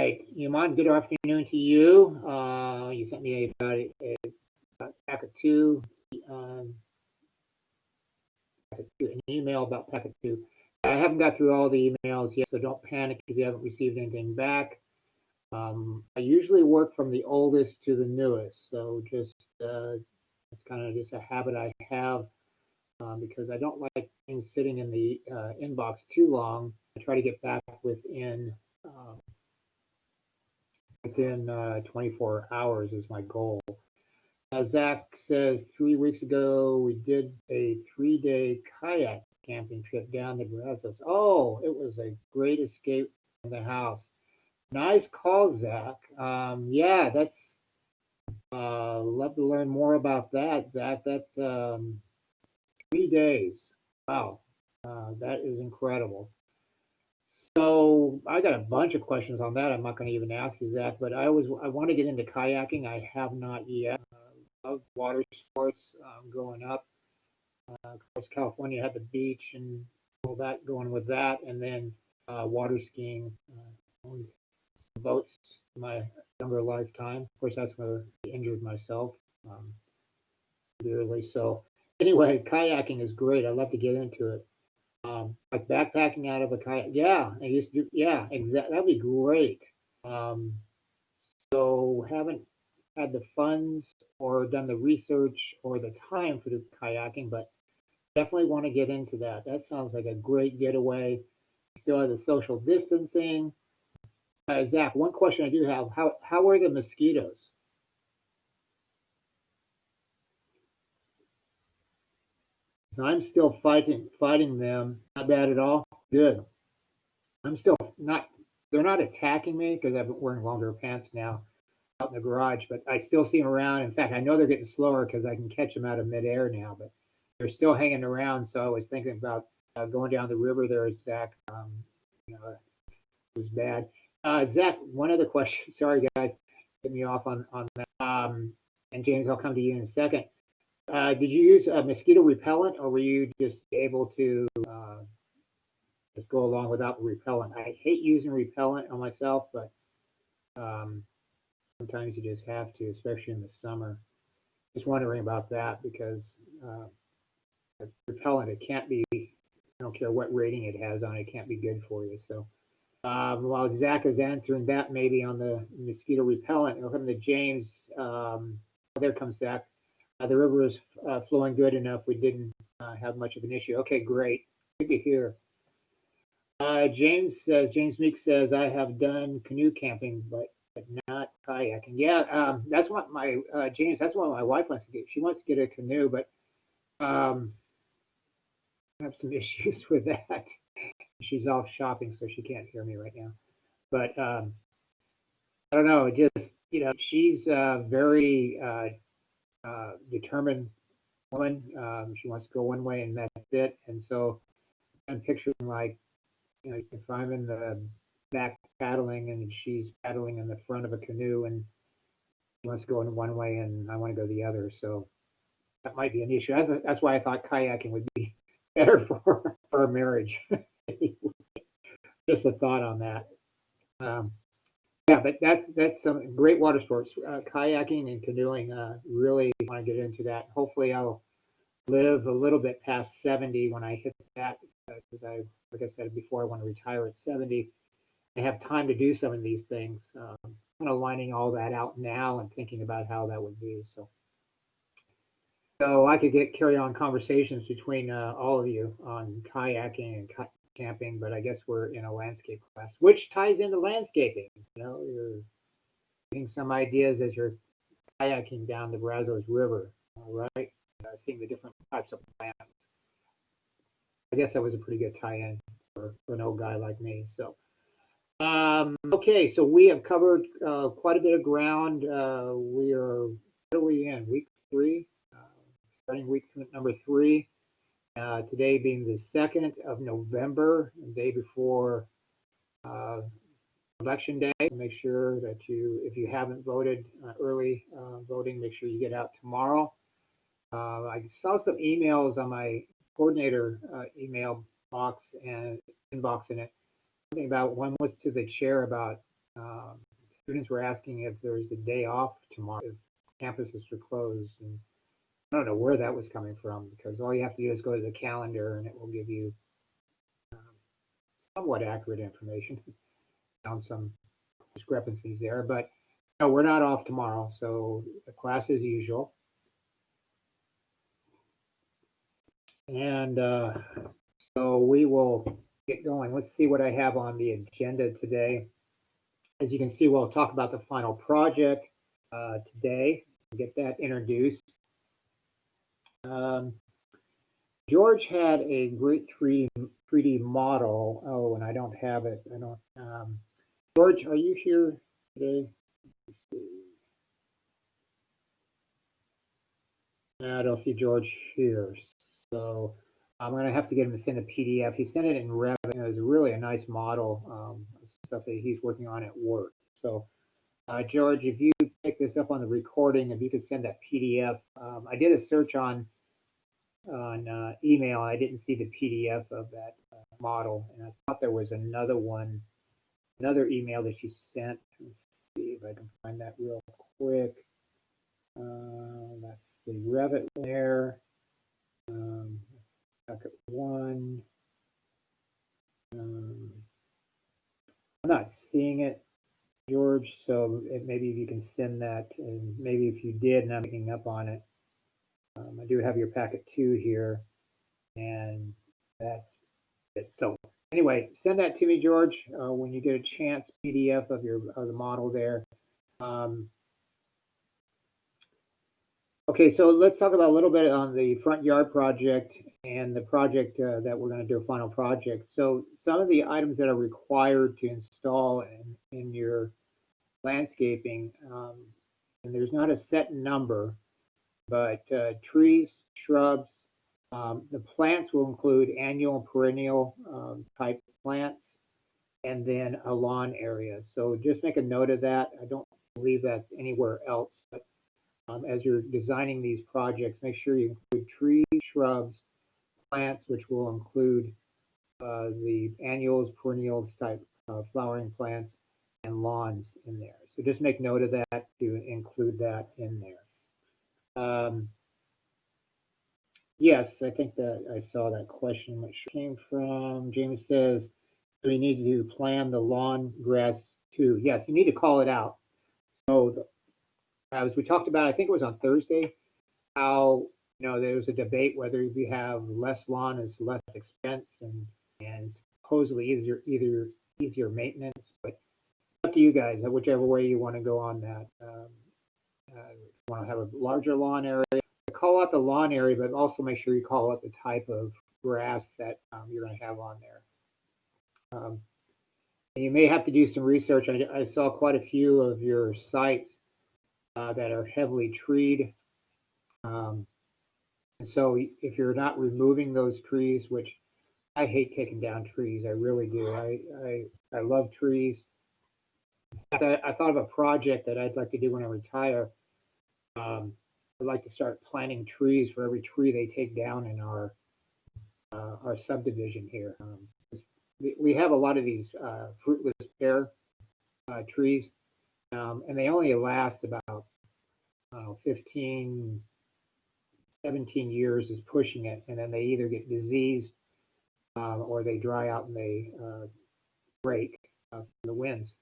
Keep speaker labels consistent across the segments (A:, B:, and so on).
A: right, Iman, good afternoon to you. You sent me about packet two, um, an email about packet two. I haven't got through all the emails yet, so don't panic if you haven't received anything back. I usually work from the oldest to the newest, so just it's kind of just a habit I have because I don't like things sitting in the inbox too long. I try to get back within 24 hours is my goal. Zach says 3 weeks ago we did a 3-day kayak camping trip down the Brazos. Oh, it was a great escape from the house. Nice call, Zach. Yeah, that's love to learn more about that, Zach. That's 3 days. Wow, that is incredible. So I got a bunch of questions on that. I'm not going to even ask you, Zach, but I want to get into kayaking. I have not yet. Loved water sports growing up. Of course, California had the beach and all that going with that, and then water skiing. Owned some boats in my younger lifetime. Of course, that's where I injured myself severely. So anyway, kayaking is great. I'd love to get into it. Like backpacking out of a kayak. Yeah, I used to do. Yeah, exactly. That'd be great. Um, so haven't had the funds or done the research or the time for the kayaking, but definitely want to get into that. That sounds like a great getaway. Still have the social distancing. Zach, one question I do have: how are the mosquitoes? So I'm still fighting them. Not bad at all. Good. I'm still not. They're not attacking me because I've been wearing longer pants now out in the garage, but I still see them around. In fact, I know they're getting slower because I can catch them out of midair now, but they're still hanging around. So I was thinking about going down the river there, Zach. You know, it was bad. Zach, one other question. Sorry, guys, get me off on that. And James, I'll come to you in a second. Did you use a mosquito repellent, or were you just able to just go along without repellent? I hate using repellent on myself, but um, sometimes you just have to, especially in the summer. Just wondering about that because repellent, it can't be, I don't care what rating it has on it, it can't be good for you. So while Zach is answering that, maybe on the mosquito repellent, we'll come to James. There comes Zach. The river is flowing good enough. We didn't have much of an issue. Okay, great. Good to hear. James Meek says, I have done canoe camping, but not kayaking. Yeah, that's what my, James, that's what my wife wants to do. She wants to get a canoe, but um, I have some issues with that. She's off shopping, so she can't hear me right now. But I don't know, just, she's a very determined woman. She wants to go one way and that's it. And so I'm picturing like, if I'm in the back paddling and she's paddling in the front of a canoe and she wants to go in one way and I want to go the other. So that might be an issue. That's why I thought kayaking would be better for a marriage. Just a thought on that. Um, yeah, but that's some great water sports. Kayaking and canoeing. Really want to get into that. Hopefully, I'll live a little bit past 70 when I hit that because like I said before, I want to retire at 70. I have time to do some of these things. Kind of lining all that out now and thinking about how that would be. So I could carry on conversations between all of you on kayaking and camping, but I guess we're in a landscape class, which ties into landscaping. You're getting some ideas as you're kayaking down the Brazos River, right? Seeing the different types of plants. I guess that was a pretty good tie-in for an old guy like me. So, okay, so we have covered quite a bit of ground. We are really in week 3, starting week number 3. Today being the 2nd of November, the day before Election Day. Make sure that if you haven't voted early voting, make sure you get out tomorrow. I saw some emails on my coordinator email box and inbox in it. Something about one was to the chair about Students were asking if there was a day off tomorrow, if campuses were closed. And I don't know where that was coming from, because all you have to do is go to the calendar and it will give you somewhat accurate information. Found some discrepancies there, but no, we're not off tomorrow, so the class as usual. And so we will get going. Let's see what I have on the agenda today. As you can see, we'll talk about the final project today, get that introduced. George had a great 3D model. Oh, and I don't have it. I don't. George, are you here today? Let's see. I don't see George here, so I'm going to have to get him to send a PDF. He sent it in Revit. It was really a nice model, stuff that he's working on at work. So, George, if you pick this up on the recording, if you could send that PDF. I did a search on email. I didn't see the PDF of that model, and I thought there was another one, another email that you sent. Let's see if I can find that real quick. That's the Revit there. Bucket one. I'm not seeing it, George, so maybe if you can send that, and maybe if you did and I'm picking up on it. I do have your packet 2 here, and that's it. So anyway, send that to me, George, when you get a chance, PDF of the model there. Okay, so let's talk about a little bit on the front yard project and the project that we're going to do a final project. So some of the items that are required to install in your landscaping, and there's not a set number, but trees, shrubs, the plants will include annual and perennial type plants, and then a lawn area. So just make a note of that. I don't believe that's anywhere else, but as you're designing these projects, make sure you include trees, shrubs, plants, which will include the annuals, perennials type flowering plants, and lawns in there. So just make note of that to include that in there. Yes, I think that I saw that question, which came from James says, do we need to plan the lawn grass too? Yes, you need to call it out. So as we talked about, I think it was on Thursday, how there was a debate whether if you have less lawn is less expense and supposedly easier maintenance. But up to you guys, whichever way you want to go on that. If you want to have a larger lawn area, call out the lawn area, but also make sure you call out the type of grass that you're going to have on there. And you may have to do some research. I saw quite a few of your sites that are heavily treed. And so if you're not removing those trees, which I hate taking down trees, I really do. I love trees. I thought of a project that I'd like to do when I retire. I'd like to start planting trees for every tree they take down in our subdivision here. We have a lot of these fruitless pear trees, and they only last about 15, 17 years is pushing it, and then they either get diseased or they dry out and they break from the winds.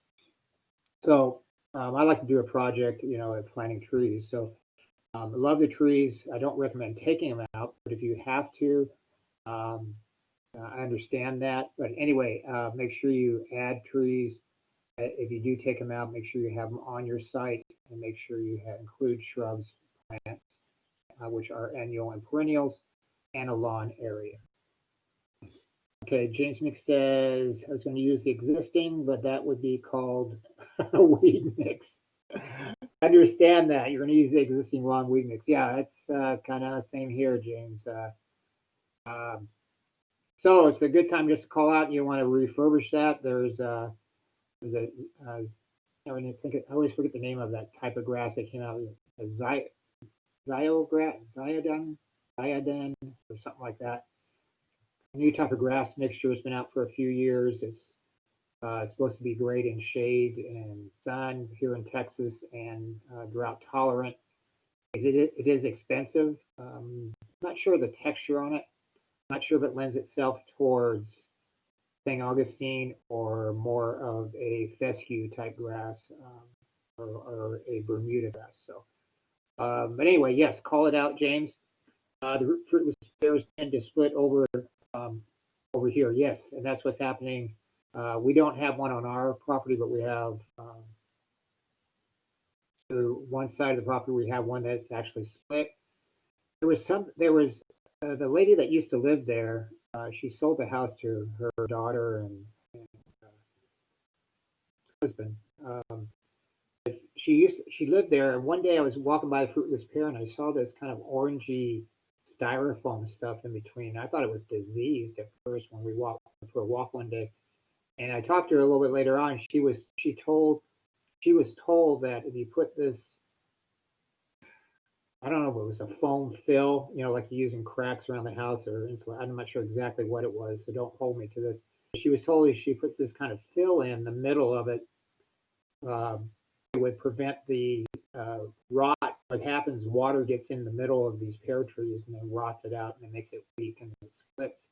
A: So I like to do a project, at planting trees. So I love the trees. I don't recommend taking them out, but if you have to, I understand that. But anyway, make sure you add trees. If you do take them out, make sure you have them on your site, and make sure you include shrubs, plants, which are annual and perennials, and a lawn area. Okay, James Mick says, I was going to use the existing, but that would be called a weed mix. I understand that. You're going to use the existing lawn weed mix. Yeah, it's kind of the same here, James. So it's a good time just to call out. You want to refurbish that. I always forget the name of that type of grass that came out. Ziodon, or something like that. A new type of grass mixture has been out for a few years. It's It's supposed to be great in shade and sun here in Texas and drought tolerant. It is expensive. Not sure the texture on it. Not sure if it lends itself towards St. Augustine or more of a fescue type grass or a Bermuda grass. So, but anyway, yes, call it out, James. The fruitless pears tend to split over here. Yes, and that's what's happening. We don't have one on our property, but we have to one side of the property we have one that's actually split. There was the lady that used to live there. She sold the house to her daughter and husband. She lived there, and one day I was walking by the fruitless pear, and I saw this kind of orangey styrofoam stuff in between. I thought it was diseased at first when we walked for a walk one day, and I talked to her a little bit later on. She was told that if you put this, I don't know if it was a foam fill, like you use in cracks around the house or insulation. I'm not sure exactly what it was, so don't hold me to this. She was told if she puts this kind of fill in the middle of it, it would prevent the rot. What happens, water gets in the middle of these pear trees and then rots it out and it makes it weak and it splits.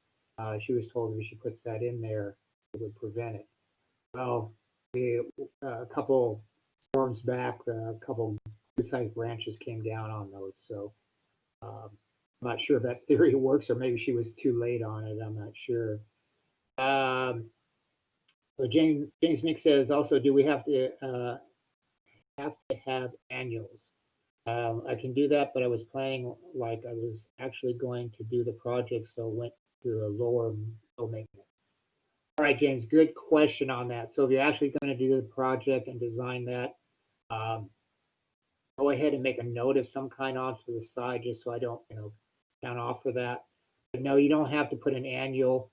A: She was told if she puts that in there, it would prevent it. Well, a couple storms back, a couple good-sized branches came down on those. So I'm not sure if that theory works or maybe she was too late on it. I'm not sure. So James Mick says also, do we have to have annuals? I can do that, but I was planning like I was actually going to do the project, so went to a low maintenance. All right, James, good question on that. So if you're actually going to do the project and design that, go ahead and make a note of some kind off to the side just so I don't, count off for that. But no, you don't have to put an annual.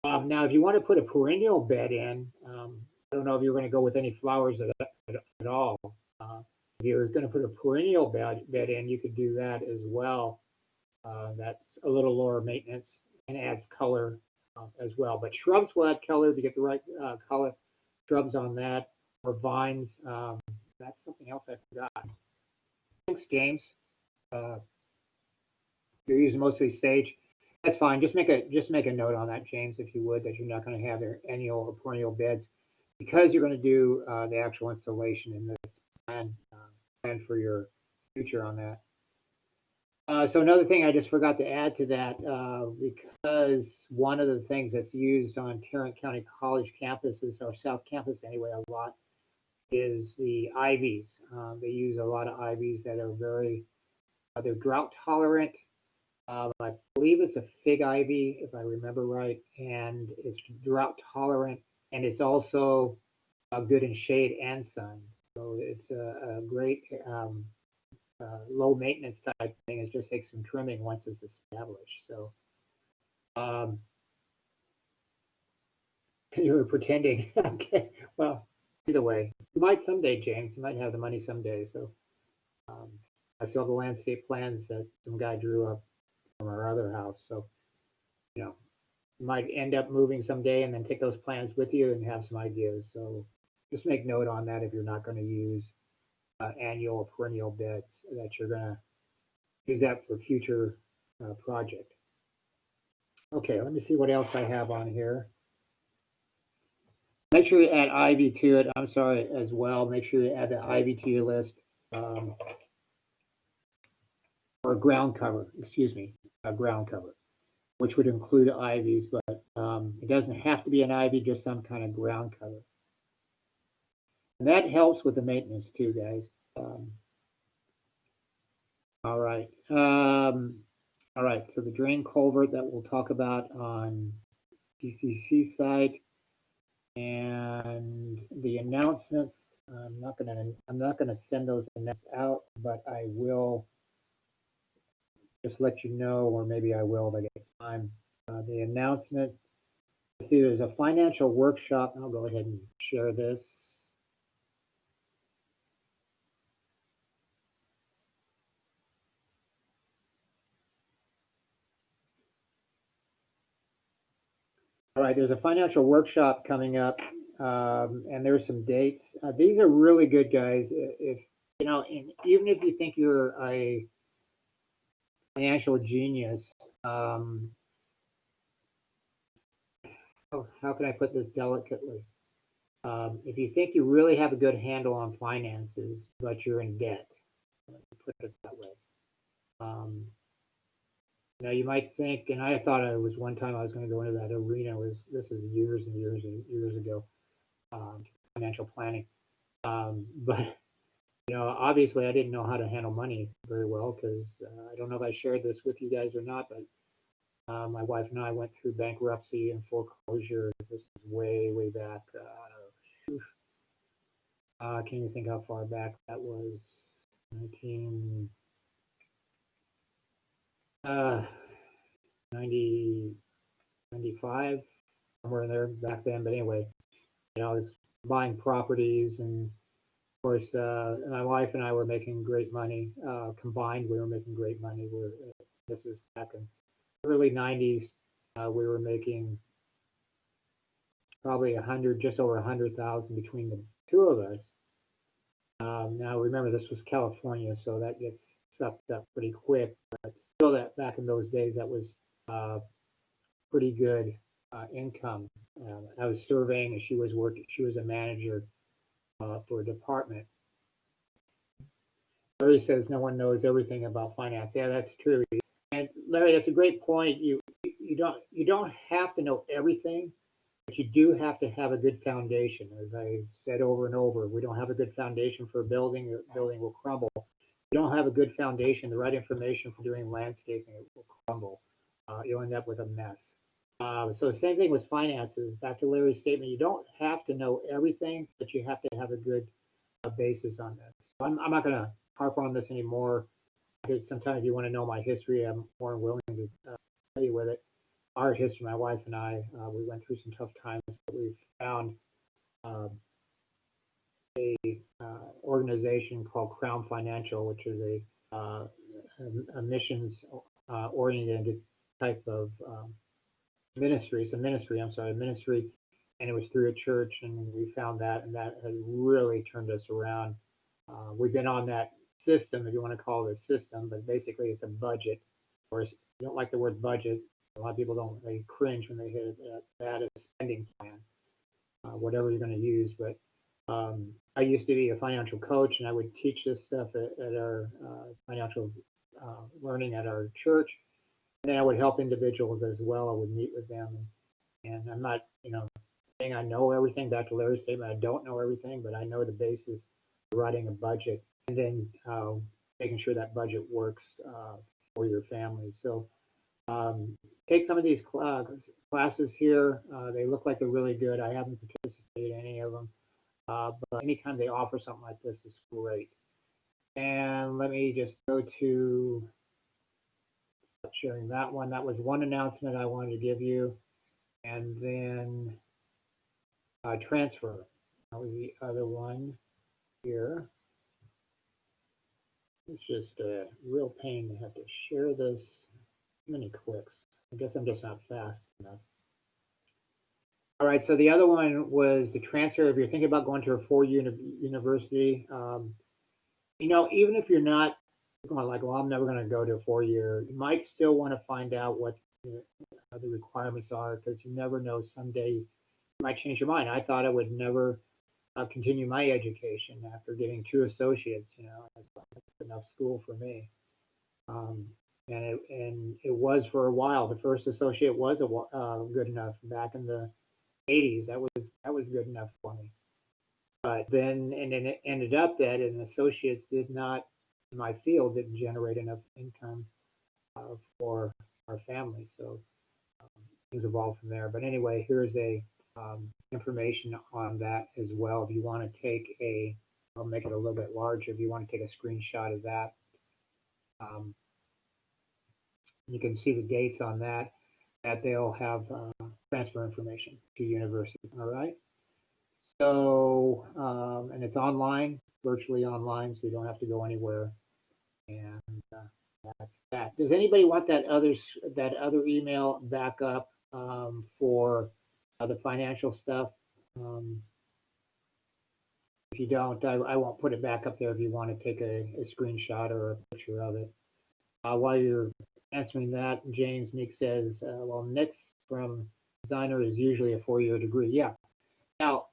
A: Now, if you want to put a perennial bed in, I don't know if you're going to go with any flowers at all. If you're going to put a perennial bed in, you could do that as well. That's a little lower maintenance and adds color as well. But shrubs will add color if you get the right color shrubs on that, or vines. That's something else I forgot. Thanks, James. You're using mostly sage. That's fine. Just make a note on that, James, if you would, that you're not going to have their annual or perennial beds because you're going to do the actual installation in this plan for your future on that. So another thing I just forgot to add to that, because one of the things that's used on Tarrant County College campuses, or South Campus anyway, a lot, is the ivies. They use a lot of ivies that are they're drought tolerant. I believe it's a fig ivy, if I remember right, and it's drought tolerant, and it's also good in shade and sun. So it's a great low maintenance type thing. It just takes some trimming once it's established. So you were pretending. Okay, well, either way, you might someday, James. You might have the money someday. So I still have the landscape plans that some guy drew up from our other house. So you might end up moving someday and then take those plans with you and have some ideas. So just make note on that if you're not going to use annual or perennial beds, that you're going to use that for future project. Okay, let me see what else I have on here. Make sure you add ivy to it. I'm sorry as well. Make sure you add the ivy to your list. Or ground cover, excuse me, ground cover, which would include ivies, but it doesn't have to be an ivy, just some kind of ground cover. And that helps with the maintenance too, guys. All right. All right, so the drain culvert that we'll talk about on DCC site and the announcements. I'm not gonna send those announcements out, but I will just let you know, or maybe I will if I get time. The announcement. Let's see, there's a financial workshop. I'll go ahead and share this. All right, there's a financial workshop coming up and there's some dates. These are really good, guys. If you know, and even if you think you're a financial genius, how can I put this delicately? If you think you really have a good handle on finances, but you're in debt, put it that way. Um, you might think, and I thought I was one time I was going to go into that arena. This is years and years and years ago, financial planning. But obviously I didn't know how to handle money very well because I don't know if I shared this with you guys or not, but my wife and I went through bankruptcy and foreclosure. This is way, way back. Can you think how far back that was? 1990, 95, somewhere in there back then. But anyway, I was buying properties, and of course, my wife and I were making great money. Combined, we were making great money. This is back in early 90s. We were making probably just over 100,000 between the two of us. Now remember, this was California, so that gets sucked up pretty quick. But still, that back in those days, that was pretty good income. I was surveying, and she was working. She was a manager for a department. Larry says no one knows everything about finance. Yeah, that's true. And Larry, that's a great point. You don't have to know everything, but you do have to have a good foundation. As I said over and over, we don't have a good foundation for a building. The building will crumble. You don't have a good foundation, the right information for doing landscaping, it will crumble. You'll end up with a mess. So the same thing with finances. Back to Larry's statement, you don't have to know everything, but you have to have a good basis on this. So I'm not going to harp on this anymore. Because sometimes if you want to know my history, I'm more than willing to tell you with it. Our history, my wife and I, we went through some tough times, but we found a organization called Crown Financial, which is a missions oriented type of ministry. It's a ministry, ministry, and it was through a church, and we found that, and that has really turned us around. We've been on that system, if you want to call it a system, but basically it's a budget. Of course, you don't like the word budget. A lot of people don't. They cringe when they hear that as a spending plan, whatever you're going to use. But I used to be a financial coach, and I would teach this stuff at our financial learning at our church. And then I would help individuals as well. I would meet with them, and I'm not, saying I know everything. Back to Larry's statement, I don't know everything, but I know the basis of writing a budget, and then making sure that budget works for your family. So take some of these classes here. They look like they're really good. I haven't participated in any of them, but anytime they offer something like this is great. And let me just go to sharing that one. That was one announcement I wanted to give you. And then transfer. That was the other one here. It's just a real pain to have to share this. Many clicks. I guess I'm just not fast enough. All right, so the other one was the transfer. If you're thinking about going to a four-year university, even if you're not going like, well, I'm never going to go to a four-year, you might still want to find out what the requirements are, because you never know, someday you might change your mind. I thought I would never continue my education after getting 2 associates. That's enough school for me. And it was for a while. The first associate was good enough back in the 80s. That was good enough for me. But then it ended up that an associates did not, in my field, didn't generate enough income for our family. So things evolved from there. But anyway, here's a information on that as well. If you want to take I'll make it a little bit larger. If you want to take a screenshot of that, you can see the dates on that they'll have transfer information to university. All right. So, and it's online, virtually online, so you don't have to go anywhere. And that's that. Does anybody want that other email back up for the financial stuff? If you don't, I won't put it back up there if you want to take a screenshot or a picture of it. While you're answering that, James Nick says, well, next from designer is usually a 4-year degree. Yeah. Now,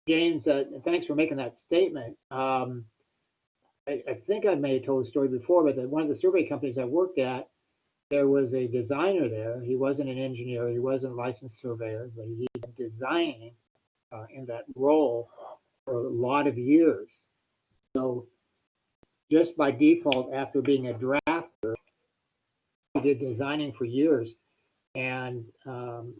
A: James, thanks for making that statement. I think I may have told the story before, but one of the survey companies I worked at, there was a designer there. He wasn't an engineer, he wasn't a licensed surveyor, but he had been designing in that role for a lot of years. So just by default, after being a drafter, he did designing for years, and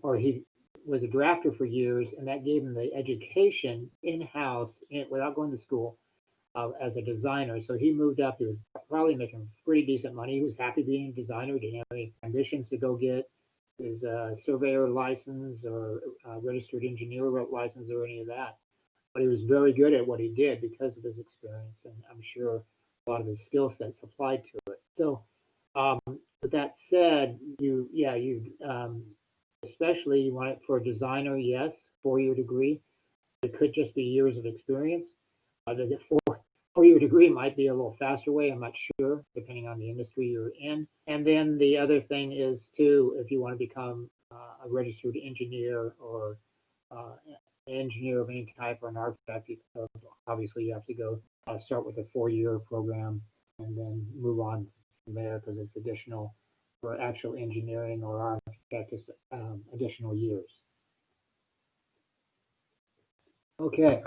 A: or he was a drafter for years, and that gave him the education in-house without going to school as a designer. So he moved up. He was probably making pretty decent money. He was happy being a designer. Didn't have any ambitions to go get his surveyor license or registered engineer license or any of that. But he was very good at what he did because of his experience, and I'm sure a lot of his skill sets applied to it. So, with that said, you especially you want it for a designer, yes, 4-year degree. It could just be years of experience. The 4-year degree might be a little faster way. I'm not sure, depending on the industry you're in. And then the other thing is too, if you want to become a registered engineer or an engineer of any type or an architect, obviously you have to go start with a 4-year program and then move on from there because it's additional for actual engineering or architect, additional years. Okay.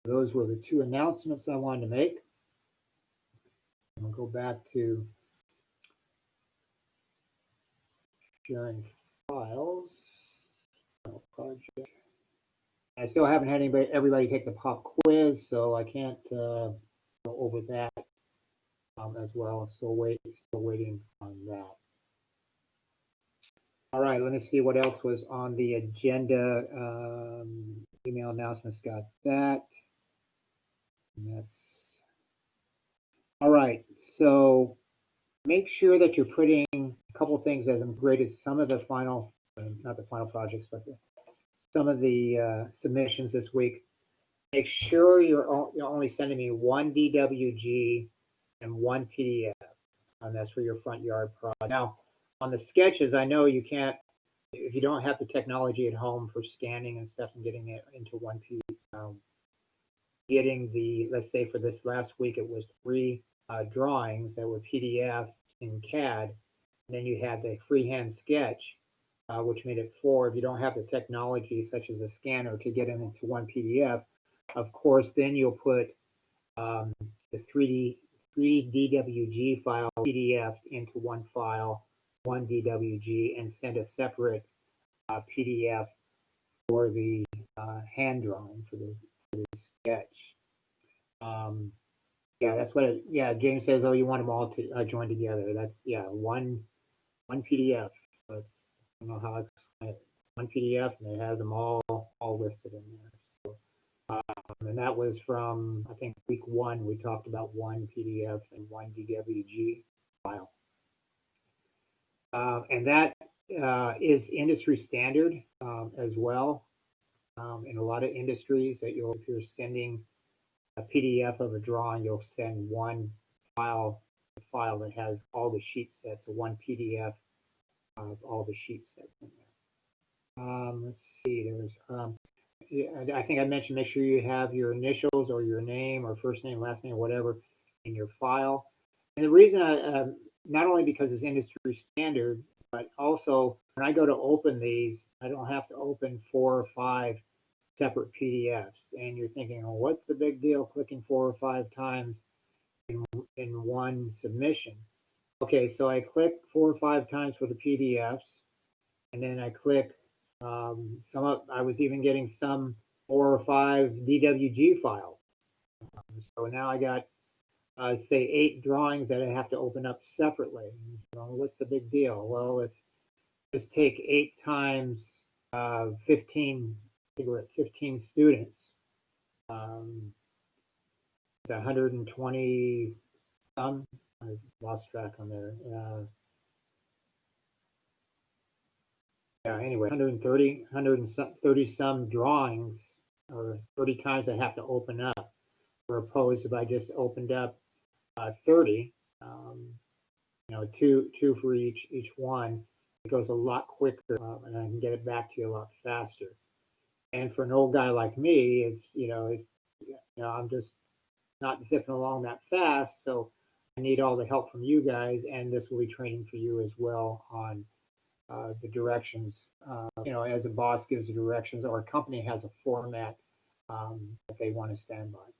A: Those were the 2 announcements I wanted to make. I'll go back to sharing files. Project. I still haven't had everybody take the pop quiz, so I can't go over that as well. Still waiting on that. All right, let me see what else was on the agenda. Email announcements, got that. And that's all right. So make sure that you're putting a couple things as I'm graded some of the final, not the final projects, but some of the submissions this week. Make sure you're only sending me 1 DWG and 1 PDF, and that's for your front yard project. Now, on the sketches, I know you can't, if you don't have the technology at home for scanning and stuff and getting it into 1 PDF, getting the, let's say for this last week, it was 3 drawings that were PDF in CAD, and then you had the freehand sketch, which made it 4. If you don't have the technology such as a scanner to get them into 1 PDF, of course, then you'll put the 3 DWG file PDF into 1 file, 1 DWG, and send a separate PDF for the hand drawing for the sketch. Yeah, that's what it, yeah, James says, oh, you want them all to join together. That's, yeah, one PDF. But I don't know how to explain it. 1 PDF, and it has them all listed in there. So, and that was from, I think, week 1, we talked about 1 PDF and 1 DWG file. And that is industry standard as well. In a lot of industries, that if you're sending a PDF of a drawing, you'll send 1 file that has all the sheet sets, so 1 PDF of all the sheet sets in there. Let's see, I think I mentioned make sure you have your initials or your name or first name, last name, whatever in your file. And the reason not only because it's industry standard, but also when I go to open these, I don't have to open 4 or 5 separate PDFs. And you're thinking, well, what's the big deal clicking 4 or 5 times in one submission? Okay, so I click 4 or 5 times for the PDFs, and then I click I was even getting some 4 or 5 DWG files. So now I got say 8 drawings that I have to open up separately. So what's the big deal? Well, let's just take 8 times 15. I think we're at 15 students. It's 120 some. I lost track on there. yeah, anyway, 130 some drawings, or 30 times I have to open up, where opposed if I just opened up 30, two for each one, it goes a lot quicker, and I can get it back to you a lot faster. And for an old guy like me, I'm just not zipping along that fast, so I need all the help from you guys, and this will be training for you as well on the directions. As a boss gives the directions, or a company has a format that they want to stand by.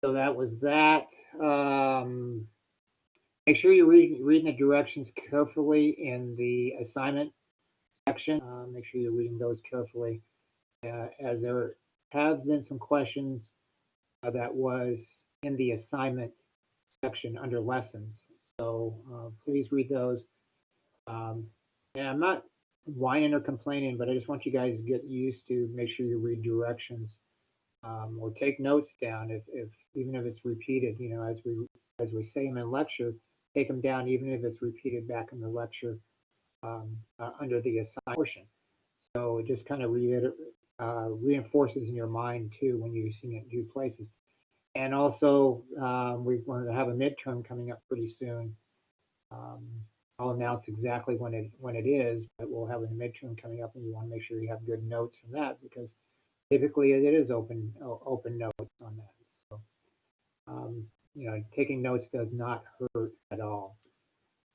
A: So that was that. Make sure you're reading the directions carefully in the assignment section. Make sure you're reading those carefully, as there have been some questions that was in the assignment section under lessons. So please read those. And I'm not whining or complaining, but I just want you guys to get used to make sure you read directions, or take notes down if even if it's repeated. As we say them in lecture, take them down even if it's repeated back in the lecture under the assignment portion. So it just kind of reinforces in your mind too when you're seeing it in new places. And also, we're going to have a midterm coming up pretty soon. I'll announce exactly when it is, but we'll have a midterm coming up, and you want to make sure you have good notes from that, because typically it is open notes on that. So, taking notes does not hurt at all.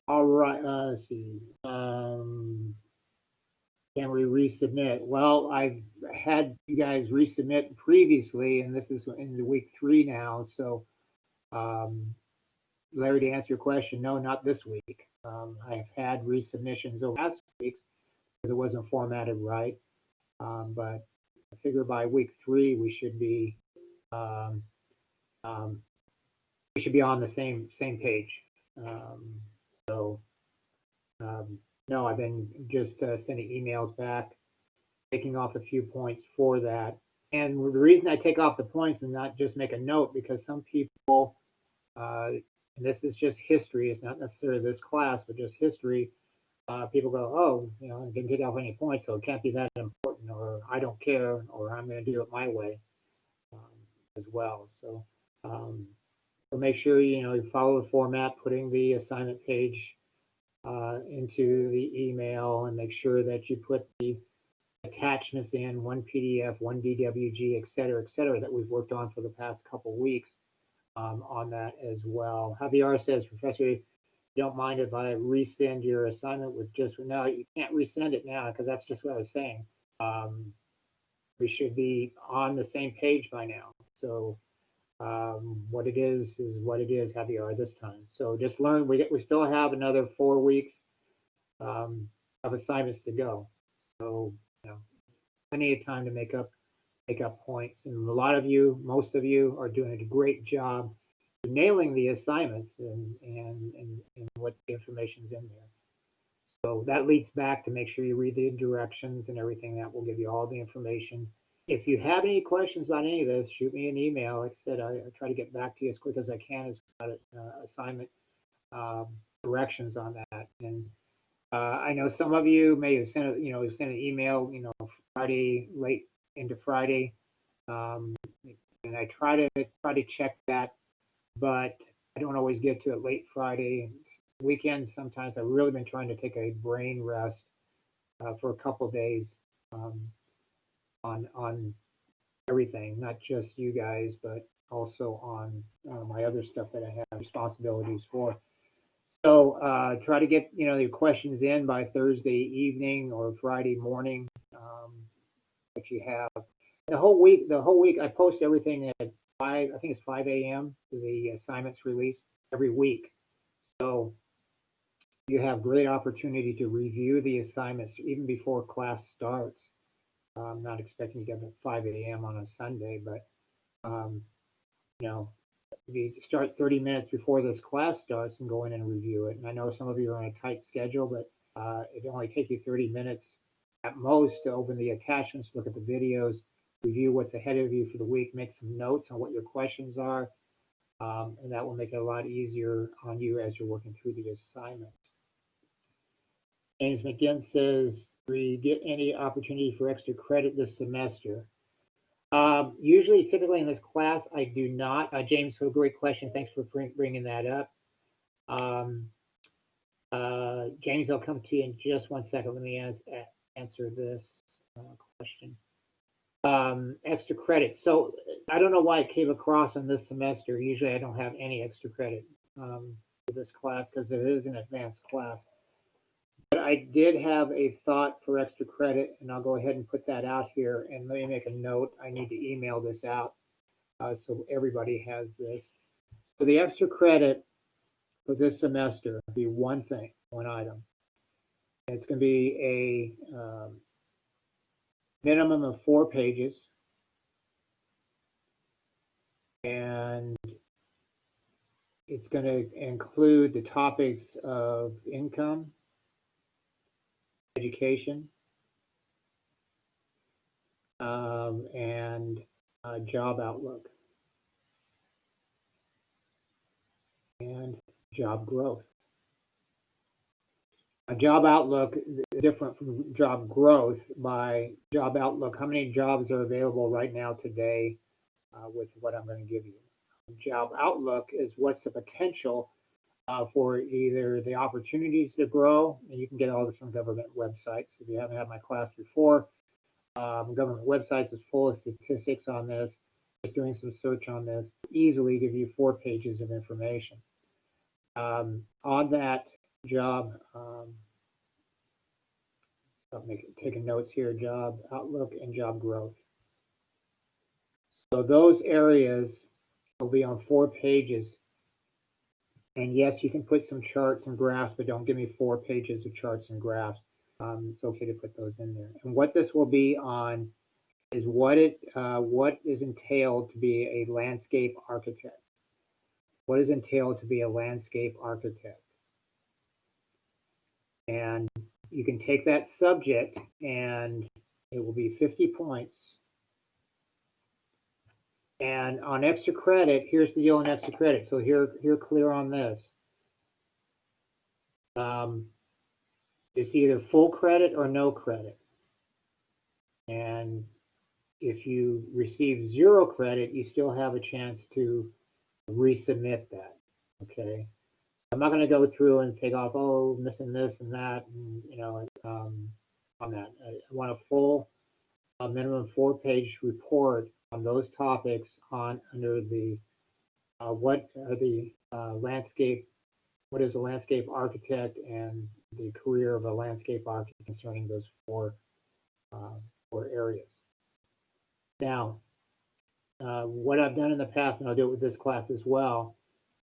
A: All right, let's see. Can we resubmit? Well, I've had you guys resubmit previously, and this is in the week 3 now. So, Larry, to answer your question, no, not this week. I've had resubmissions over last weeks because it wasn't formatted right. But I figure by week 3 we should be on the same page. So no, I've been just sending emails back, taking off a few points for that. And the reason I take off the points and not just make a note, because some people, and this is just history, it's not necessarily this class, but just history, people go, oh, I didn't take off any points, so it can't be that important, or I don't care, or I'm going to do it my way as well. So, so make sure you follow the format, putting the assignment page into the email, and make sure that you put the attachments in, one PDF, one DWG, et cetera, that we've worked on for the past couple weeks on that as well. Javier says, Professor, you don't mind if I resend your assignment with no, you can't resend it now, because that's just what I was saying. We should be on the same page by now. So what it is what it is, Javier, this time. So just learn, we still have another 4 weeks of assignments to go. So, plenty of time to make up points. And a lot of you, most of you, are doing a great job nailing the assignments and what the information's in there. So that leads back to make sure you read the directions and everything. That will give you all the information. If you have any questions about any of this, shoot me an email. Like I said, I try to get back to you as quick as I can as assignment directions on that. And I know some of you may have sent an email, Friday, late into Friday, and I try to check that, but I don't always get to it late Friday. Weekends, sometimes I've really been trying to take a brain rest for a couple of days on everything, not just you guys, but also on my other stuff that I have responsibilities for. So try to get your questions in by Thursday evening or Friday morning that you have. The whole week I post everything at 5. I think it's 5 a.m. The assignments released every week. So you have great opportunity to review the assignments even before class starts. I'm not expecting you to get up at 5 a.m. on a Sunday, but you start 30 minutes before this class starts and go in and review it. And I know some of you are on a tight schedule, but it only takes you 30 minutes at most to open the attachments, look at the videos, review what's ahead of you for the week, make some notes on what your questions are, and that will make it a lot easier on you as you're working through the assignment. James McGinn says, we get any opportunity for extra credit this semester? Usually, typically in this class, I do not. James, so great question. Thanks for bringing that up. James, I'll come to you in just one second. Let me answer this question. Extra credit. So I don't know why it came across on this semester. Usually I don't have any extra credit for this class because it is an advanced class. But I did have a thought for extra credit, and I'll go ahead and put that out here. And let me make a note. I need to email this out so everybody has this. So the extra credit for this semester will be one thing, one item. It's going to be a minimum of 4 pages. And it's going to include the topics of income, education, and job outlook, and job growth. A job outlook is different from job growth. By job outlook, how many jobs are available right now today with what I'm going to give you. Job outlook is what's the potential for either the opportunities to grow, and you can get all this from government websites. If you haven't had my class before, government websites is full of statistics on this. Just doing some search on this, easily give you 4 pages of information. On that job, taking notes here, job outlook and job growth. So those areas will be on 4 pages. And yes, you can put some charts and graphs, but don't give me 4 pages of charts and graphs. It's okay to put those in there. And what this will be on is what is entailed to be a landscape architect. What is entailed to be a landscape architect? And you can take that subject and it will be 50 points. And on extra credit, here's the deal on extra credit. So here clear on this. It's either full credit or no credit. And if you receive 0 credit, you still have a chance to resubmit that. Okay. I'm not going to go through and take off, oh, missing this and that, and, you know, on that. I want a full minimum 4-page report on those topics under the what is a landscape architect and the career of a landscape architect concerning those 4 areas. Now, what I've done in the past, and I'll do it with this class as well,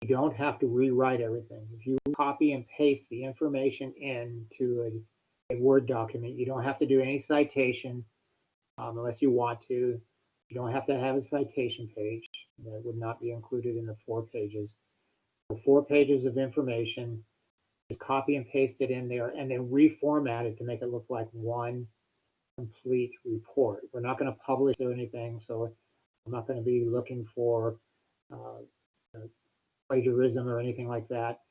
A: you don't have to rewrite everything. If you copy and paste the information into a Word document, you don't have to do any citation unless you want to. You don't have to have a citation page. That would not be included in the 4 pages. So 4 pages of information, just copy and paste it in there, and then reformat it to make it look like one complete report. We're not going to publish or anything, so I'm not going to be looking for plagiarism or anything like that.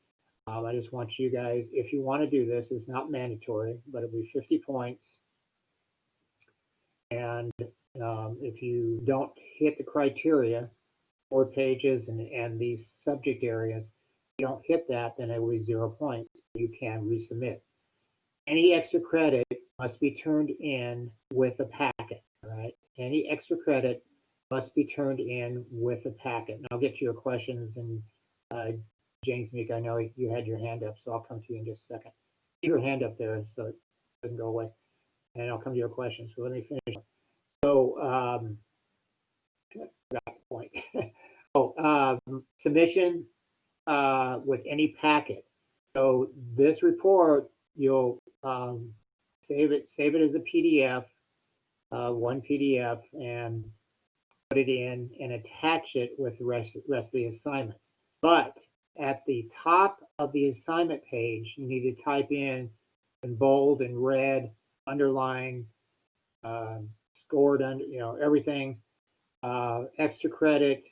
A: I just want you guys, if you want to do this, it's not mandatory, but it'll be 50 points. And if you don't hit the criteria, 4 pages and these subject areas, if you don't hit that, then it will be 0 points. You can resubmit. Any extra credit must be turned in with a packet, all right? Any extra credit must be turned in with a packet. And I'll get to your questions. And James Meek, I know you had your hand up, so I'll come to you in just a second. Keep your hand up there so it doesn't go away. And I'll come to your questions. So let me finish. So, got the point. Submission with any packet. So this report, you'll save it as a PDF, one PDF, and put it in and attach it with the rest of the assignments. But at the top of the assignment page, you need to type in bold and red, underline, scored under, everything, extra credit,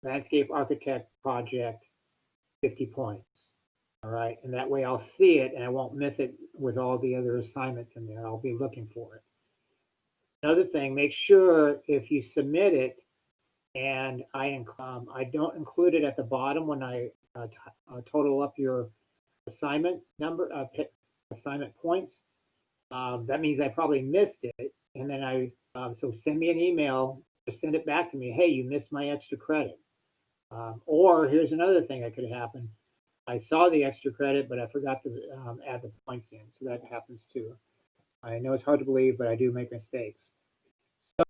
A: landscape architect project, 50 points. All right, and that way I'll see it and I won't miss it with all the other assignments in there. I'll be looking for it. Another thing, make sure if you submit it and I don't include it at the bottom when I total up your assignment number, assignment points. That means I probably missed it, and then so send me an email or send it back to me. Hey, you missed my extra credit. Or here's another thing that could happen. I saw the extra credit, but I forgot to add the points in, so that happens too. I know it's hard to believe, but I do make mistakes.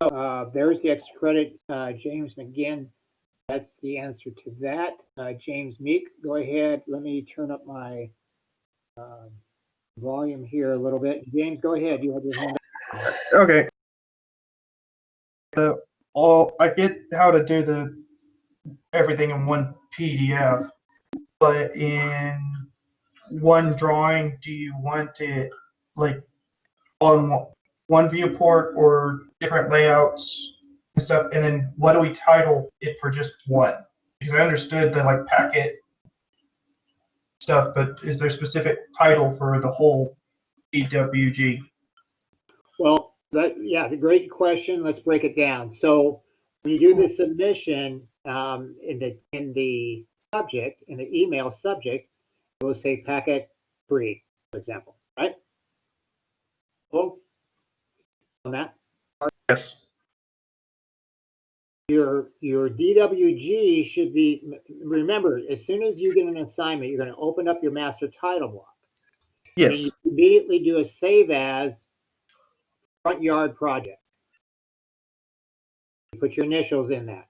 A: So there's the extra credit, James McGinn. That's the answer to that. James Meek, go ahead. Let me turn up my volume here a little bit. James, go ahead. You have your hand up.
B: Okay. I get how to do everything in one PDF, but in one drawing, do you want it like on one viewport or different layouts and stuff? And then what do we title it for just one? Because I understood the like packet stuff, but is there a specific title for the whole DWG?
A: Well, yeah, great question. Let's break it down. So when you do the submission in the subject, in the email subject, it will say packet 3, for example, right? Well, on that.
B: Yes.
A: Your DWG should be, remember, as soon as you get an assignment, you're going to open up your master title block.
B: Yes.
A: And you immediately do a save as front yard project. You put your initials in that.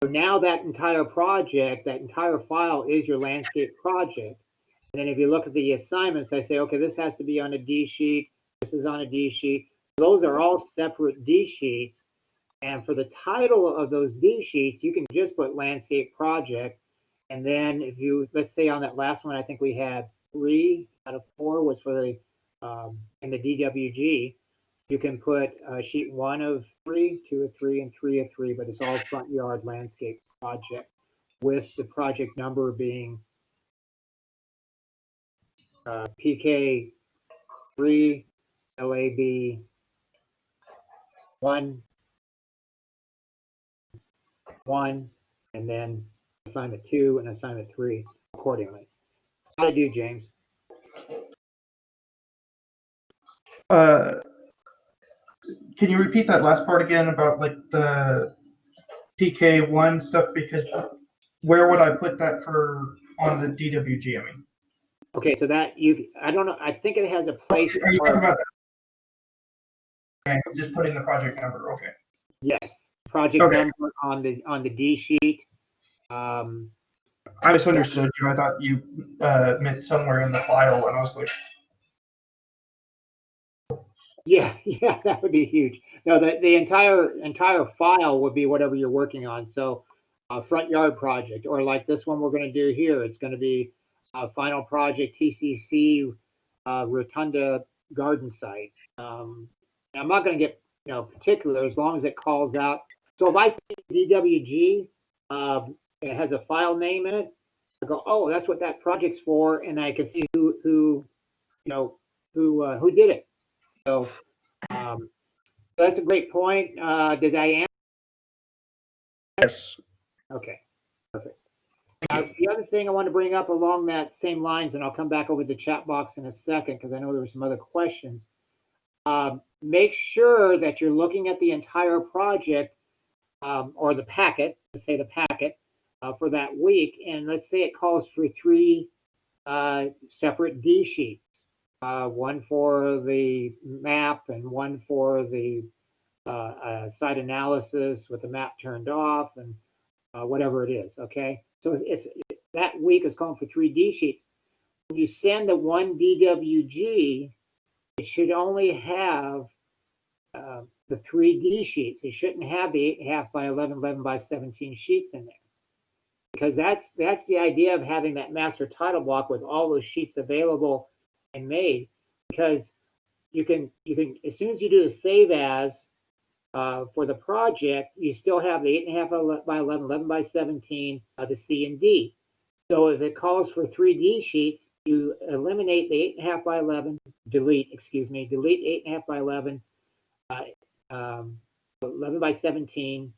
A: So now that entire project, that entire file is your landscape project. And then if you look at the assignments, I say, okay, this has to be on a D sheet. This is on a D sheet. Those are all separate D sheets. And for the title of those D sheets, you can just put landscape project. And then if you, let's say on that last one, I think we had 3 out of 4 was for the, in the DWG. You can put sheet 1 of 3, 2 of 3, and 3 of 3, but it's all front yard landscape project with the project number being PK 3, LAB 1, 1, and then assignment 2 and assignment 3 accordingly. How do you do, James?
B: Can you repeat that last part again about like the PK1 stuff? Because where would I put that for on the DWG? I mean,
A: okay, so that I don't know. I think it has a place.
B: Are you talking about that? Okay, just put in the project number. Okay.
A: Yes, project number on the D sheet.
B: I misunderstood you. I thought you meant somewhere in the file, and I was like,
A: yeah, that would be huge. No, the entire file would be whatever you're working on. So, front yard project, or like this one we're going to do here, it's going to be final project TCC Rotunda garden site. I'm not going to get particular as long as it calls out. So if I say DWG, it has a file name in it. I go, oh, that's what that project's for, and I can see who did it. So that's a great point. Did I answer?
B: yes.
A: Okay, perfect. The other thing I want to bring up along that same lines, and I'll come back over the chat box in a second because I know there were some other questions. Make sure that you're looking at the entire project or the packet, let's say the packet for that week, and let's say it calls for 3 separate D sheets. One for the map and one for the site analysis with the map turned off and whatever it is, okay? So that week is calling for 3 D sheets. When you send the one DWG, it should only have the 3 D sheets. It shouldn't have the 8.5 by 11, 11 by 17 sheets in there. Because that's the idea of having that master title block with all those sheets available and made, because you can as soon as you do the save as for the project, you still have the 8.5 by 11, 11 by 17, the C and D. So if it calls for 3 D sheets, you eliminate the 8.5 by 11, delete 8.5 by 11, 11 by 17,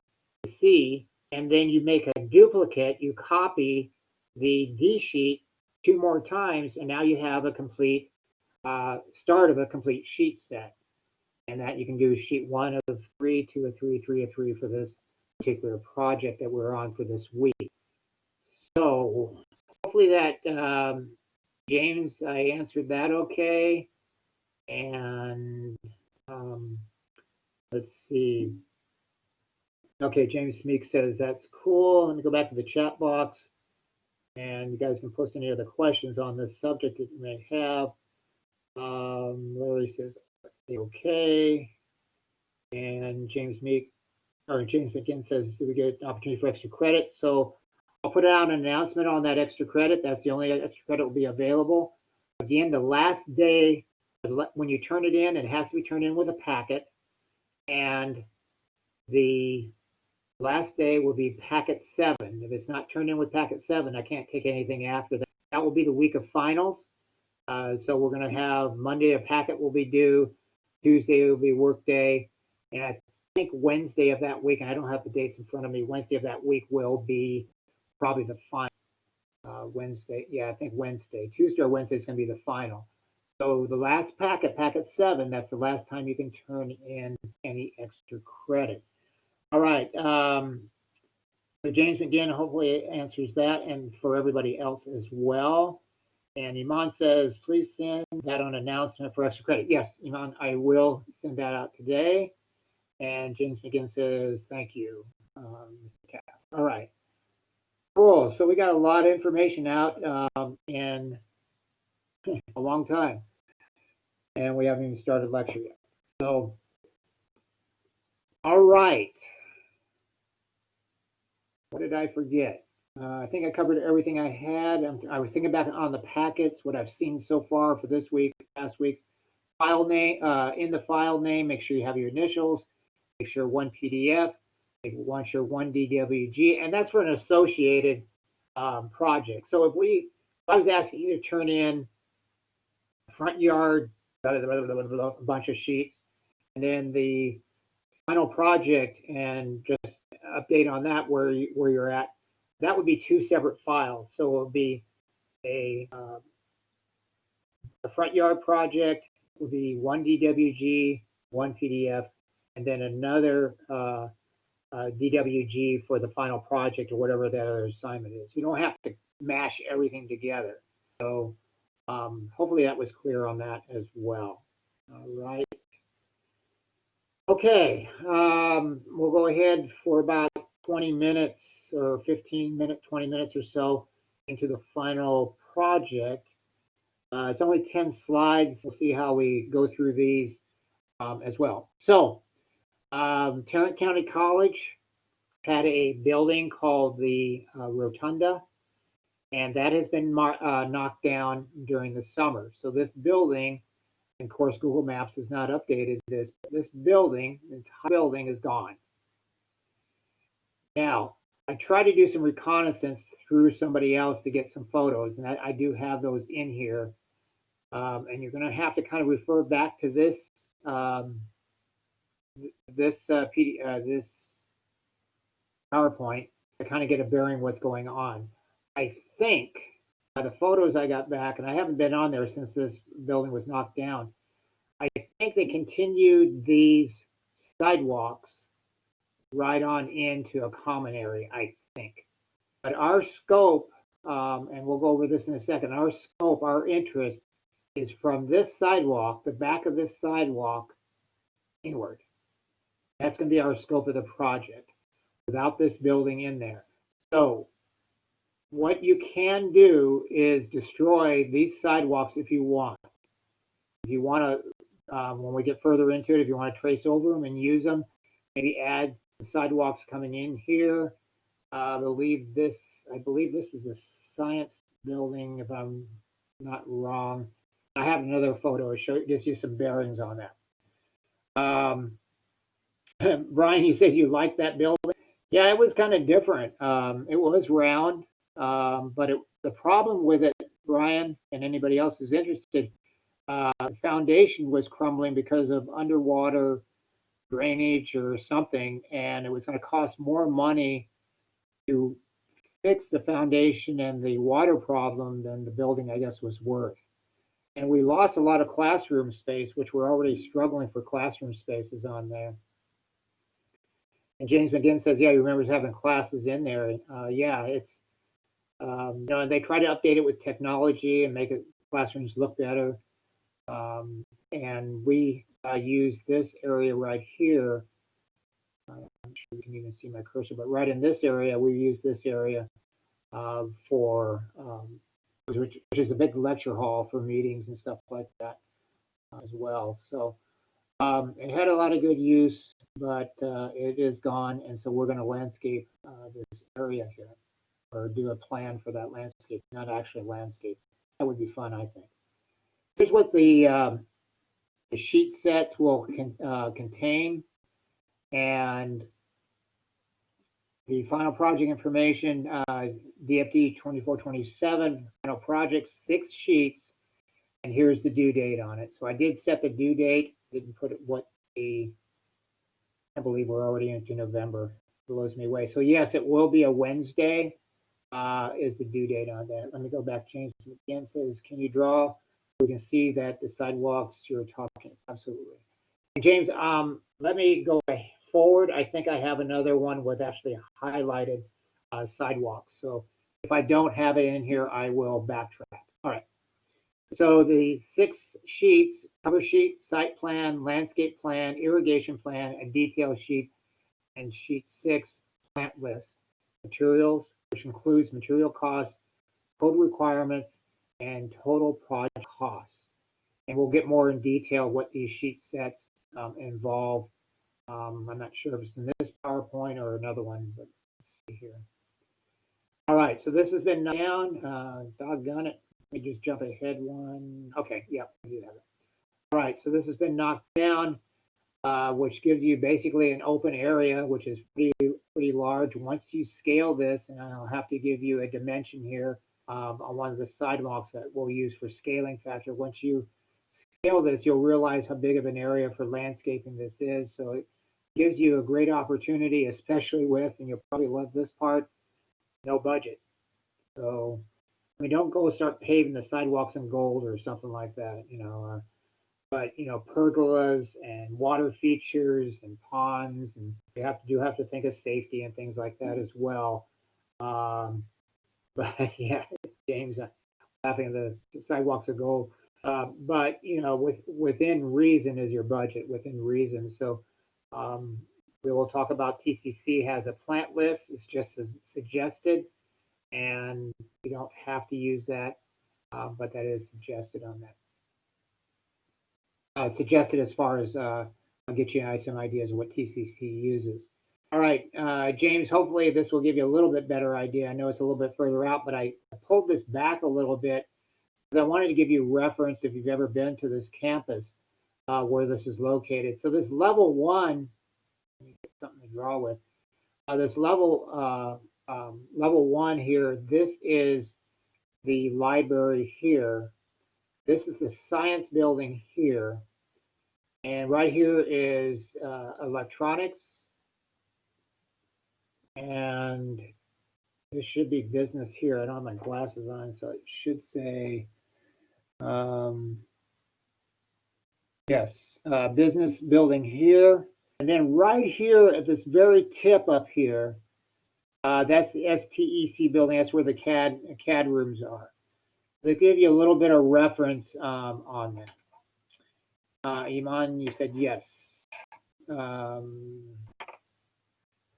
A: C, and then you make a duplicate, you copy the D sheet 2 more times, and now you have a complete start of a complete sheet set. And that you can do sheet 1 of 3, 2 of 3, 3 of 3 for this particular project that we're on for this week. So hopefully that, James, I answered that okay. And let's see. Okay, James Meek says that's cool. Let me go back to the chat box. And you guys can post any other questions on this subject that you may have. Larry says, okay. And James McGinn says, do we get an opportunity for extra credit? So I'll put out an announcement on that extra credit. That's the only extra credit will be available. Again, the last day, when you turn it in, it has to be turned in with a packet. And the last day will be packet 7. If it's not turned in with packet 7, I can't take anything after that. That will be the week of finals. So we're going to have Monday, a packet will be due. Tuesday will be work day. And I think Wednesday of that week, and I don't have the dates in front of me, Wednesday of that week will be probably the final. Wednesday, yeah, I think Wednesday. Tuesday or Wednesday is going to be the final. So the last packet, packet 7, that's the last time you can turn in any extra credit. All right. So James McGinn hopefully answers that, and for everybody else as well. And Iman says, please send that on announcement for extra credit. Yes, Iman, I will send that out today. And James McGinn says, thank you, Mr. Taft. All right. Cool. So we got a lot of information out in a long time. And we haven't even started lecture yet. So, all right. What did I forget? I think I covered everything I had. I was thinking back on the packets, what I've seen so far for this week, past weeks. File name, in the file name, make sure you have your initials. Make sure one PDF. Make sure one DWG, and that's for an associated project. So if I was asking you to turn in front yard, a bunch of sheets, and then the final project, and just update on that where you're at. That would be 2 separate files. So it would be a front yard project would be one DWG, one PDF, and then another DWG for the final project or whatever that other assignment is. You don't have to mash everything together. So hopefully that was clear on that as well. All right. Okay, we'll go ahead for about 20 minutes or 15 minutes, 20 minutes or so into the final project. It's only 10 slides. We'll see how we go through these as well. So, Tarrant County College had a building called the Rotunda, and that has been knocked down during the summer. So this building, and of course Google Maps has not updated this, but this building, the entire building is gone. Now, I tried to do some reconnaissance through somebody else to get some photos, and I do have those in here. And you're going to have to kind of refer back to this this PowerPoint to kind of get a bearing what's going on. I think by the photos I got back, and I haven't been on there since this building was knocked down, I think they continued these sidewalks right on into a common area, I think. But our scope, and we'll go over this in a second, our scope, our interest is from this sidewalk, the back of this sidewalk, inward. That's going to be our scope of the project without this building in there. So what you can do is destroy these sidewalks if you want. If you want to, when we get further into it, if you want to trace over them and use them, maybe add sidewalks coming in here. I believe this is a science building, if I'm not wrong. I have another photo that gives you some bearings on that. Brian, he says you like that building. Yeah, it was kind of different. It was round, but the problem with it Brian, and anybody else who's interested, the foundation was crumbling because of underwater drainage or something, and it was going to cost more money to fix the foundation and the water problem than the building, I guess, was worth. And we lost a lot of classroom space, which we're already struggling for classroom spaces on there. And James McGinn says, yeah, he remembers having classes in there. Yeah, it's, you know, and they try to update it with technology and make it classrooms look better. And we use this area right here. I'm not sure you can even see my cursor, but right in this area, we use this area for, which is a big lecture hall for meetings and stuff like that as well. So it had a lot of good use, but it is gone, and so we're going to landscape this area here, or do a plan for that landscape, not actually landscape. That would be fun, I think. Here's what the sheet sets will contain, and the final project information, DFD 2427, final project, 6 sheets, and here's the due date on it. So I did set the due date, didn't put what the, I believe we're already into November, blows me away. So yes, it will be a Wednesday, is the due date on that. Let me go back. James again says, can you draw? We can see that the sidewalks you're talking, absolutely. And James, let me go forward. I think I have another one with actually highlighted sidewalks. So if I don't have it in here, I will backtrack. All right. So the 6 sheets, cover sheet, site plan, landscape plan, irrigation plan, a detail sheet, and sheet 6, plant list. Materials, which includes material costs, code requirements, and total project costs. And we'll get more in detail what these sheet sets involve. I'm not sure if it's in this PowerPoint or another one, but let's see here. All right, so this has been down. Doggone it. Let me just jump ahead one. Okay, yeah, I do have it. All right, so this has been knocked down, which gives you basically an open area, which is pretty large. Once you scale this, and I'll have to give you a dimension here on one of the sidewalks that we'll use for scaling factor. Once you scale this, you'll realize how big of an area for landscaping this is. So it gives you a great opportunity, especially with, and you'll probably love this part, no budget. So I mean, don't go start paving the sidewalks in gold or something like that, you know. But you know, pergolas and water features and ponds, and you have to think of safety and things like that as well. But yeah, James, laughing at the sidewalks of gold. But you know, within reason is your budget, within reason. So we will talk about TCC has a plant list. It's just as suggested, and you don't have to use that, but that is suggested on that. Suggested as far as I'll get you some ideas of what TCC uses. All right, James, hopefully this will give you a little bit better idea. I know it's a little bit further out, but I pulled this back a little bit because I wanted to give you reference if you've ever been to this campus where this is located. So this level 1, let me get something to draw with. This level 1 here, this is the library here. This is the science building here. And right here is electronics. And this should be business here. I don't have my glasses on, so it should say, yes, business building here. And then right here at this very tip up here, that's the STEC building. That's where the CAD rooms are. They give you a little bit of reference on that. Iman, you said yes.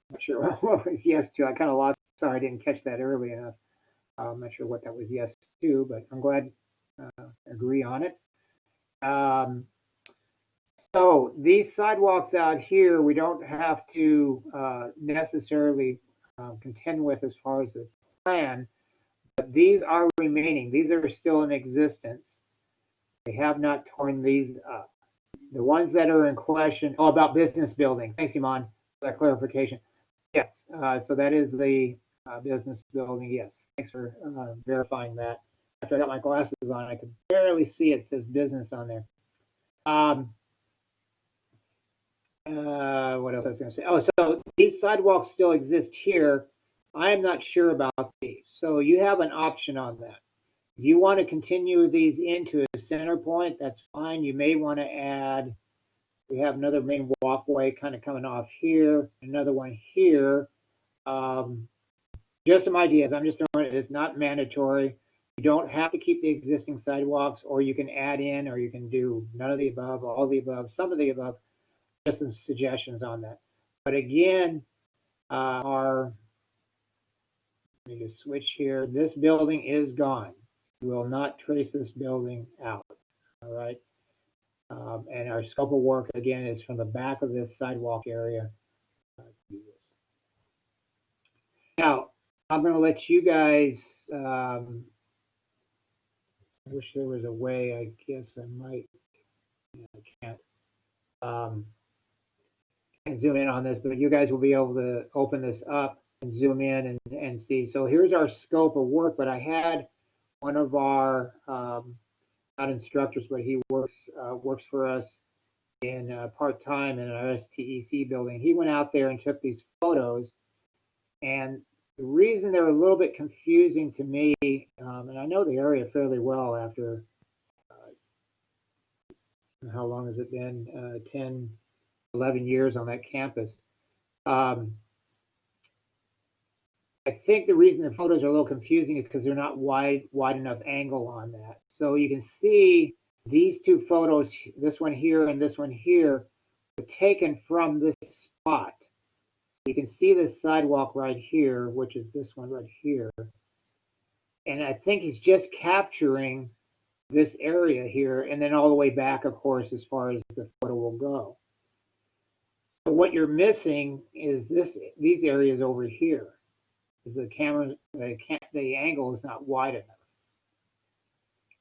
A: Not sure what was yes to. I kind of lost. Sorry, I didn't catch that early enough. I'm not sure what that was yes to, but I'm glad agree on it. So these sidewalks out here, we don't have to necessarily contend with as far as the plan, but these are remaining. These are still in existence. They have not torn these up. The ones that are in question, oh, about business building. Thanks, Iman, for that clarification. Yes, so that is the business building. Yes, thanks for verifying that. after I got my glasses on, I could barely see it. It says business on there. What else I was going to say? Oh, so these sidewalks still exist here. I am not sure about these. So you have an option on that. If you want to continue these into a center point, that's fine. You may want to add, we have another main walkway kind of coming off here, another one here. Just some ideas. I'm just throwing it. It's not mandatory. You don't have to keep the existing sidewalks, or you can add in, or you can do none of the above, all of the above, some of the above. Just some suggestions on that. But again, let me just switch here. This building is gone. We will not trace this building out. All right. And our scope of work again is from the back of this sidewalk area. Now, I'm going to let you guys. I wish there was a way. I guess I might. I can't. Can't zoom in on this, but you guys will be able to open this up and zoom in and see. So here's our scope of work. But I had one of our not instructors, but he works for us in part-time in our STEC building. He went out there and took these photos, and the reason they're a little bit confusing to me, and I know the area fairly well after how long has it been? 10, 11 years on that campus. I think the reason the photos are a little confusing is because they're not wide enough angle on that. So you can see these two photos, this one here and this one here, were taken from this spot. You can see this sidewalk right here, which is this one right here. And I think he's just capturing this area here, and then all the way back, of course, as far as the photo will go. So what you're missing is these areas over here. The camera, the angle is not wide enough.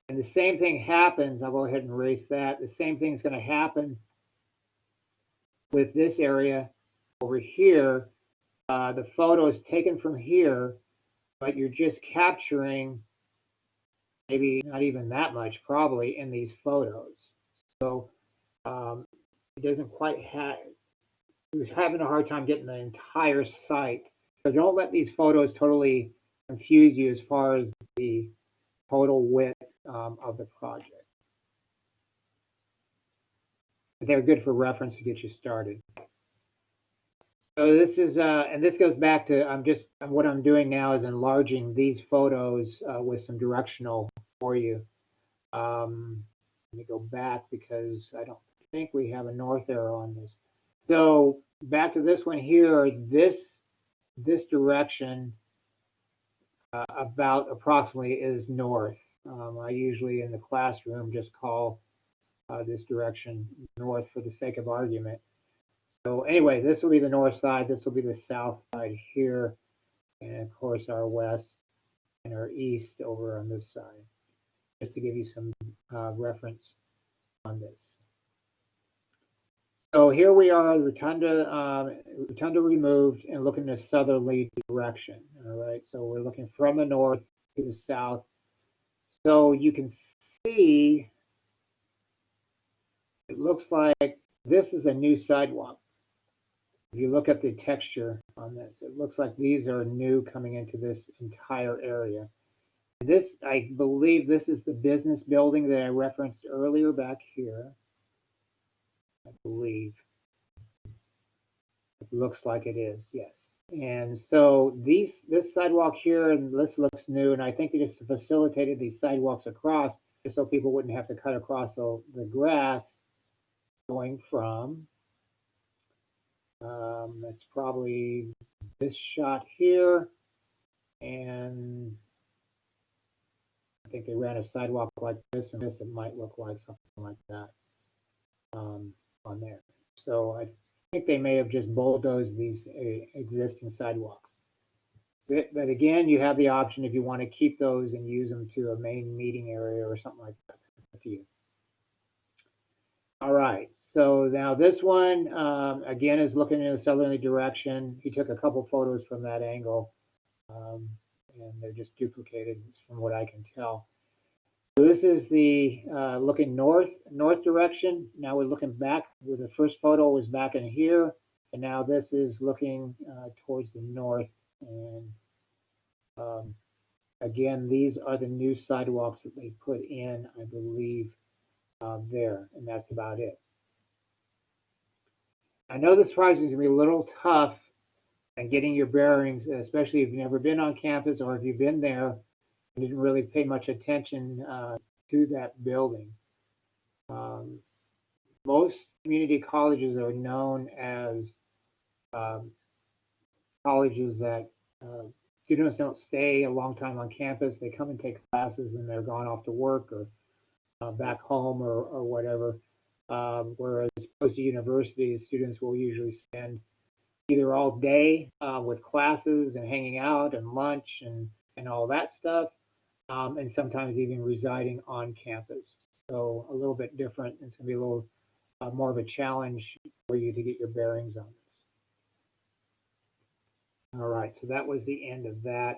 A: And the same thing happens, I'll go ahead and erase that. The same thing is going to happen with this area over here. The photo is taken from here, but you're just capturing maybe not even that much probably in these photos. So it doesn't quite have, he was having a hard time getting the entire site. So don't let these photos totally confuse you as far as the total width of the project. But they're good for reference to get you started. So this is, and this goes back to, what I'm doing now is enlarging these photos with some directional for you. Let me go back because I don't think we have a north arrow on this. So back to this one here, this direction about approximately is north. I usually in the classroom just call this direction north for the sake of argument. So anyway, this will be the north side, this will be the south side here, and of course our west and our east over on this side, just to give you some reference on this. So here we are, rotunda removed and looking in a southerly direction. All right, so we're looking from the north to the south. So you can see, it looks like this is a new sidewalk. If you look at the texture on this, it looks like these are new coming into this entire area. This, I believe this is the business building that I referenced earlier back here. I believe. It looks like it is, yes. And so this sidewalk here, and this looks new, and I think they just facilitated these sidewalks across just so people wouldn't have to cut across the grass going from, that's probably this shot here, and I think they ran a sidewalk like this, and this, it might look like something like that on there. So I think they may have just bulldozed these existing sidewalks. But again, you have the option if you want to keep those and use them to a main meeting area or something like that. Up to you. All right, so now this one, again, is looking in a southerly direction. He took a couple photos from that angle, and they're just duplicated from what I can tell. So this is the looking north direction. Now we're looking back, where the first photo was back in here, and now this is looking towards the north. And again, these are the new sidewalks that they put in, I believe, there, and that's about it. I know this project is going to be a little tough and getting your bearings, especially if you've never been on campus or if you've been there and didn't really pay much attention to that building. Most community colleges are known as colleges that students don't stay a long time on campus. They come and take classes and they're gone off to work or back home or whatever. Whereas opposed to universities, students will usually spend either all day with classes and hanging out and lunch and all that stuff, and sometimes even residing on campus. So a little bit different. It's going to be a little more of a challenge for you to get your bearings on this. All right, so that was the end of that.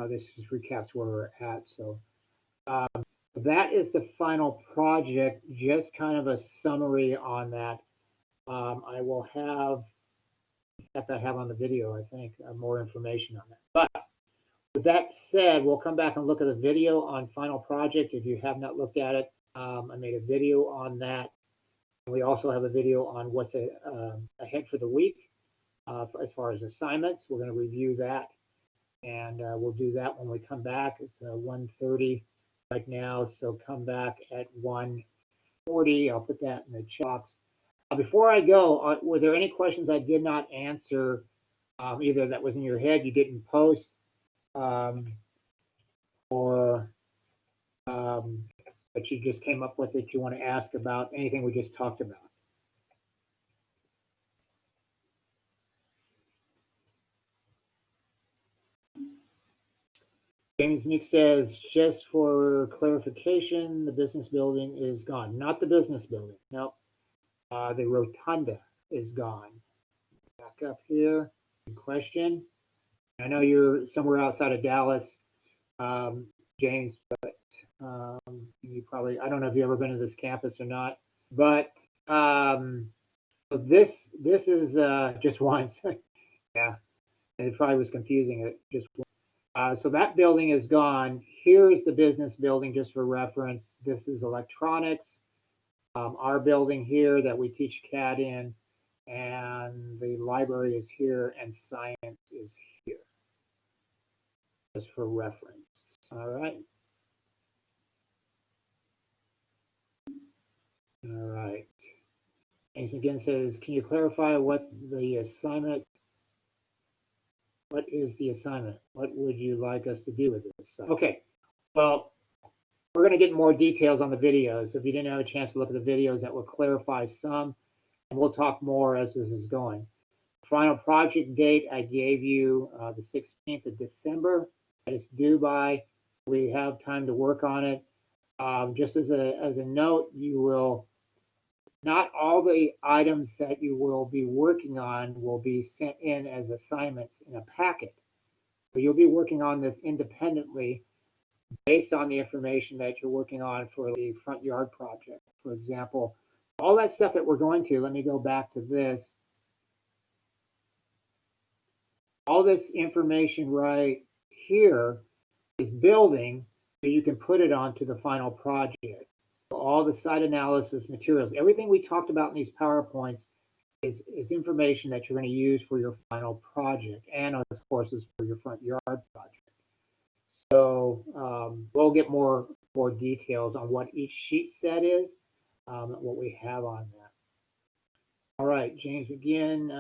A: This just recaps where we're at. So that is the final project, just kind of a summary on that. I will have, in fact, I have on the video, I think, more information on that. But with that said, we'll come back and look at the video on final project. If you have not looked at it, I made a video on that. And we also have a video on what's ahead for the week as far as assignments. We're going to review that, and we'll do that when we come back. It's 1:30 right now, so come back at 1:40. I'll put that in the chat box. Before I go, were there any questions I did not answer, either that was in your head you didn't post, or that you just came up with that you want to ask about anything we just talked about? James Meek says, just for clarification, the business building is gone. Not the business building. Nope. The rotunda is gone. Back up here. Good question. I know you're somewhere outside of Dallas, James, but you probably, I don't know if you've ever been to this campus or not, but so this is just once. Yeah, and it probably was confusing it just once. So that building is gone. Here's the business building, just for reference. This is electronics. Our building here that we teach CAD in, and the library is here, and science is here, just for reference. All right. All right. And again says, can you clarify what the assignment? What is the assignment? What would you like us to do with this? Okay, well, we're going to get more details on the videos. If you didn't have a chance to look at the videos, that will clarify some, and we'll talk more as this is going. Final project date, I gave you the 16th of December. That is due by. We have time to work on it. Just as a note, you will, not all the items that you will be working on will be sent in as assignments in a packet. So you'll be working on this independently based on the information that you're working on for the front yard project. For example, all that stuff that we're going to, let me go back to this. All this information right here is building, so you can put it onto the final project. All the site analysis materials, everything we talked about in these PowerPoints is information that you're going to use for your final project, and of course is for your front yard project. So we'll get more details on what each sheet set is, what we have on that. All right, James, again,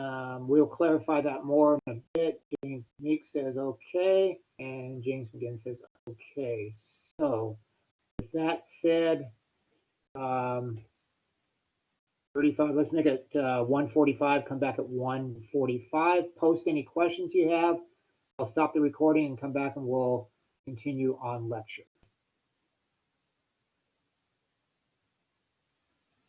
A: we'll clarify that more in a bit. James Meek says okay, and James again says okay. So with that said, 35, let's make it 1:45, come back at 1:45. Post any questions you have. I'll stop the recording and come back and we'll continue on lecture.